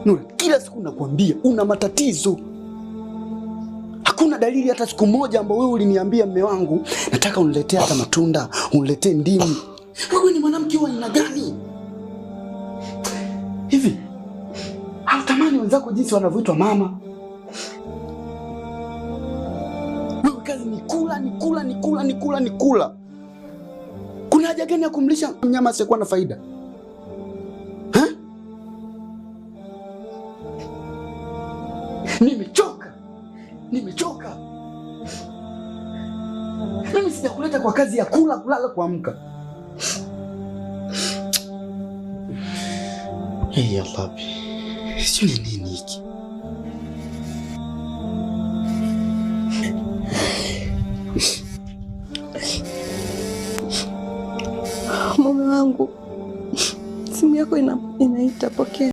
Nura, kila siku nakwambia una matatizo. Hakuna dalili hata siku moja ambayo wewe uliniambia mume wangu, nataka uniletee hata matunda, uniletee ndimu. Wewe ni mwanamke wa aina gani? Hivi hautamani wenzako jinsi wanavyoitwa mama? Wewe kazi ni kula. Kuna haja gani ya kumlisha mnyama asiyekuwa na faida? Nimechoka. Mimi sijakuleta kwa kazi ya kula, kulala, kuamka. Hey Allah, sio nini hiki? Mume wangu, simu yako inaita, pokea.